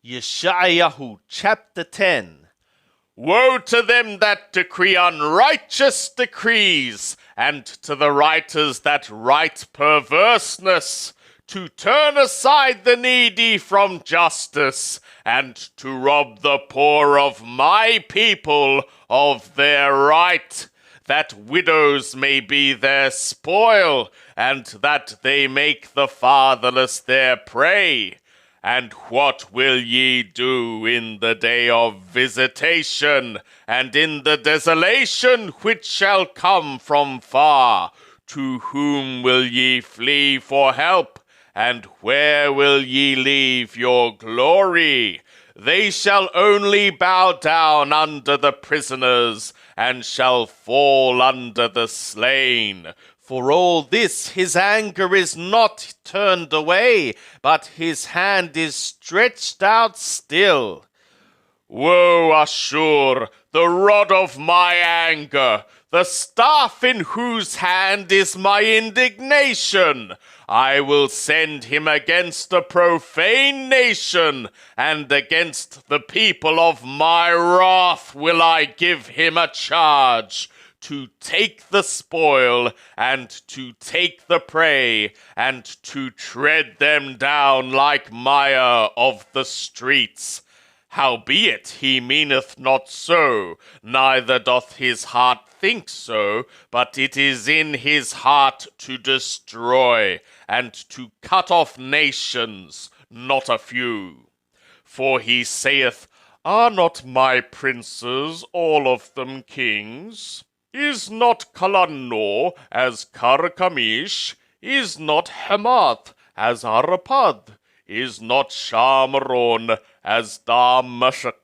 Yeshayahu chapter 10. Woe to them that decree unrighteous decrees, and to the writers that write perverseness, to turn aside the needy from justice, and to rob the poor of my people of their right, that widows may be their spoil, and that they make the fatherless their prey. And what will ye do in the day of visitation, and in the desolation which shall come from far? To whom will ye flee for help, and where will ye leave your glory? They shall only bow down under the prisoners, and shall fall under the slain. For all this his anger is not turned away, but his hand is stretched out still. Woe, Ashur, the rod of my anger, the staff in whose hand is my indignation. I will send him against a profane nation, and against the people of my wrath will I give him a charge, to take the spoil, and to take the prey, and to tread them down like mire of the streets. Howbeit he meaneth not so, neither doth his heart think so, but it is in his heart to destroy, and to cut off nations, not a few. For he saith, Are not my princes all of them kings? Is not Kalannor as Karkamish? Is not Hamath as Arpad? Is not Shamron as Damashq?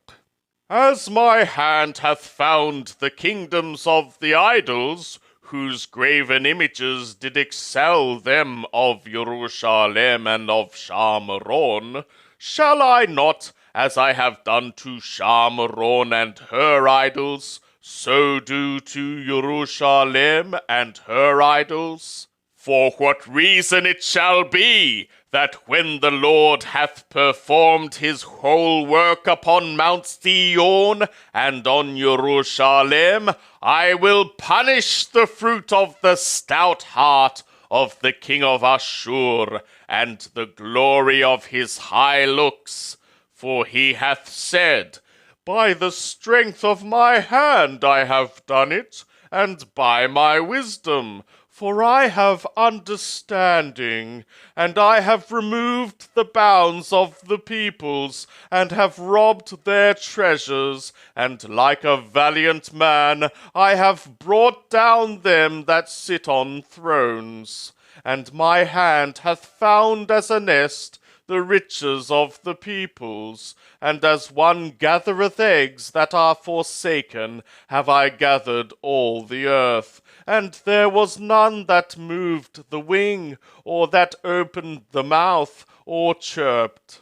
As my hand hath found the kingdoms of the idols, whose graven images did excel them of Jerusalem and of Shamron, shall I not, as I have done to Shamron and her idols, so do to Jerusalem and her idols? For what reason it shall be, that when the Lord hath performed his whole work upon Mount Zion and on Jerusalem, I will punish the fruit of the stout heart of the king of Ashur, and the glory of his high looks. For he hath said, By the strength of my hand I have done it, and by my wisdom, for I have understanding, and I have removed the bounds of the peoples, and have robbed their treasures, and like a valiant man I have brought down them that sit on thrones. And my hand hath found as a nest the riches of the peoples, and as one gathereth eggs that are forsaken, have I gathered all the earth. And there was none that moved the wing, or that opened the mouth, or chirped.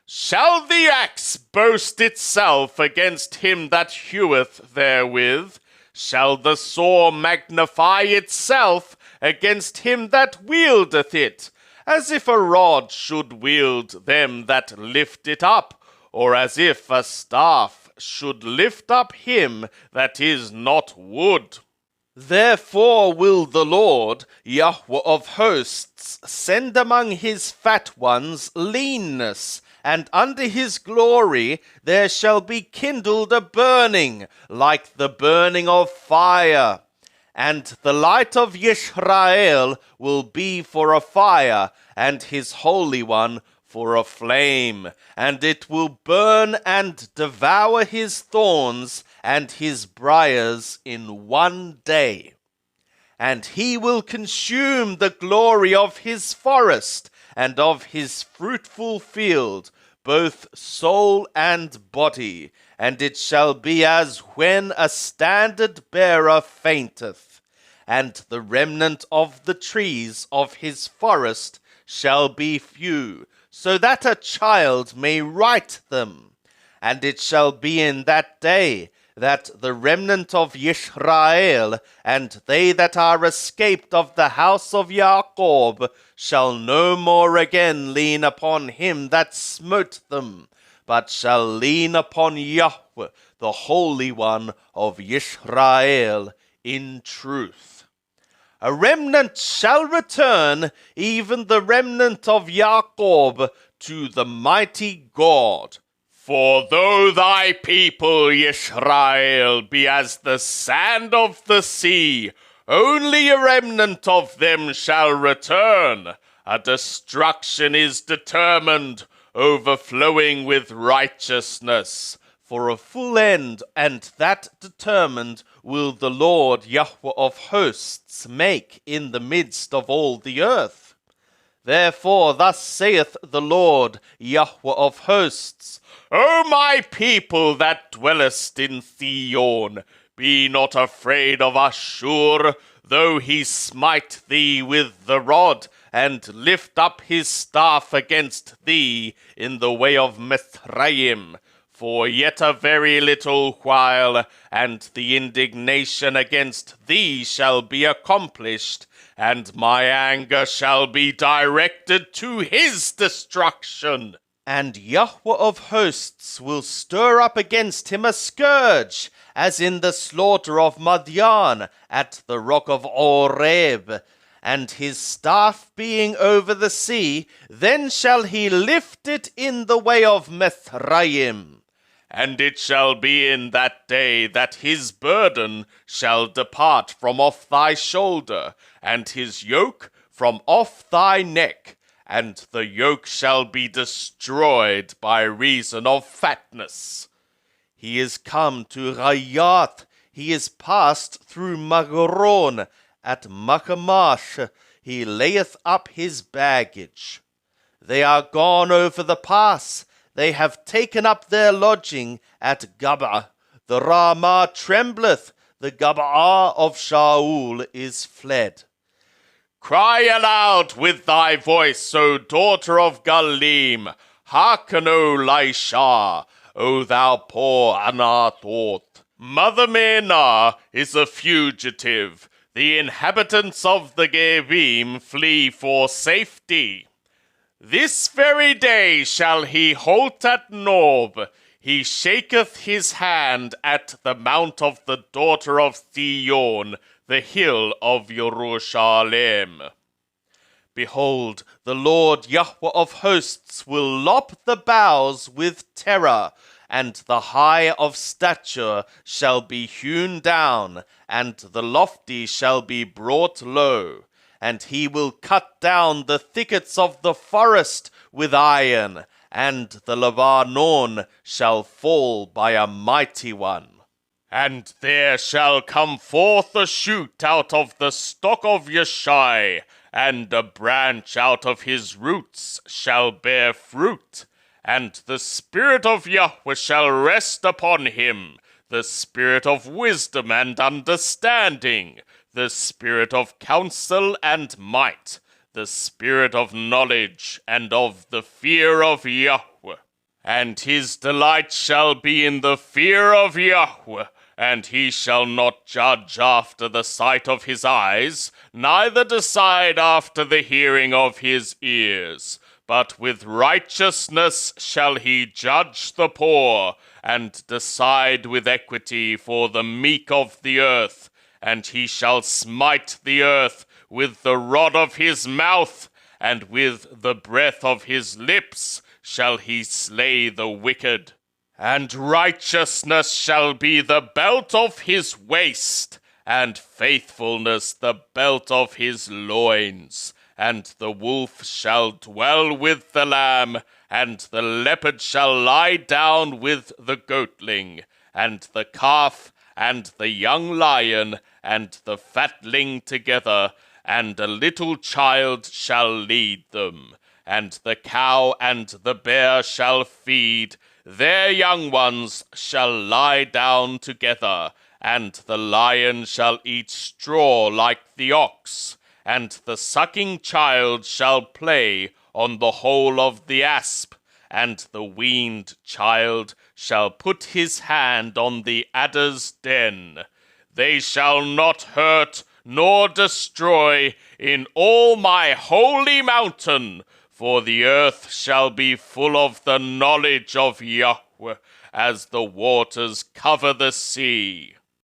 Shall the axe boast itself against him that heweth therewith? Shall the saw magnify itself against him that wieldeth it? As if a rod should wield them that lift it up, or as if a staff should lift up him that is not wood. Therefore will the Lord, Yahweh of hosts, send among his fat ones leanness, and under his glory there shall be kindled a burning, like the burning of fire. And the light of Yisrael will be for a fire, and his Holy One for a flame, and it will burn and devour his thorns and his briars in one day. And he will consume the glory of his forest and of his fruitful field, both soul and body. And it shall be as when a standard-bearer fainteth, and the remnant of the trees of his forest shall be few, so that a child may write them. And it shall be in that day that the remnant of Yisrael, and they that are escaped of the house of Jacob, shall no more again lean upon him that smote them, but shall lean upon Yahweh, the Holy One of Yisrael, in truth. A remnant shall return, even the remnant of Jacob, to the mighty God. For though thy people, Israel, be as the sand of the sea, only a remnant of them shall return. A destruction is determined, overflowing with righteousness. For a full end, and that determined, will the Lord Yahweh of hosts make in the midst of all the earth. Therefore thus saith the Lord Yahweh of hosts, O my people that dwellest in Zion, be not afraid of Ashur, though he smite thee with the rod, and lift up his staff against thee in the way of Mithraim. For yet a very little while, and the indignation against thee shall be accomplished, and my anger shall be directed to his destruction. And Yahweh of hosts will stir up against him a scourge, as in the slaughter of Madian at the rock of Oreb. And his staff being over the sea, then shall he lift it in the way of Mithraim. And it shall be in that day that his burden shall depart from off thy shoulder, and his yoke from off thy neck, and the yoke shall be destroyed by reason of fatness. He is come to Rayath, he is passed through Magron, at Makamash he layeth up his baggage. They are gone over the pass, they have taken up their lodging at Gaba. The Ramah trembleth, the Gaba of Shaul is fled. Cry aloud with thy voice, O daughter of Galim. Hearken, O Laishah, O thou poor Anathoth. Mother Menah is a fugitive. The inhabitants of the Gevim flee for safety. This very day shall he halt at Nob. He shaketh his hand at the mount of the daughter of Zion, the hill of Jerusalem. Behold, the Lord Yahweh of hosts will lop the boughs with terror, and the high of stature shall be hewn down, and the lofty shall be brought low. And he will cut down the thickets of the forest with iron, and the Lebanon shall fall by a mighty one. And there shall come forth a shoot out of the stock of Yeshai, and a branch out of his roots shall bear fruit. And the Spirit of Yahweh shall rest upon him, the Spirit of wisdom and understanding, the Spirit of counsel and might, the Spirit of knowledge and of the fear of Yahweh. And his delight shall be in the fear of Yahweh, and he shall not judge after the sight of his eyes, neither decide after the hearing of his ears. But with righteousness shall he judge the poor, and decide with equity for the meek of the earth. And he shall smite the earth with the rod of his mouth, and with the breath of his lips shall he slay the wicked. And righteousness shall be the belt of his waist, and faithfulness the belt of his loins. And the wolf shall dwell with the lamb, and the leopard shall lie down with the goatling, and the calf and the young lion and the fatling together, and a little child shall lead them. And the cow and the bear shall feed, their young ones shall lie down together, and the lion shall eat straw like the ox, and the sucking child shall play on the hole of the asp, and the weaned child shall put his hand on the adder's den. They shall not hurt nor destroy in all my holy mountain, for the earth shall be full of the knowledge of Yahweh, as the waters cover the sea.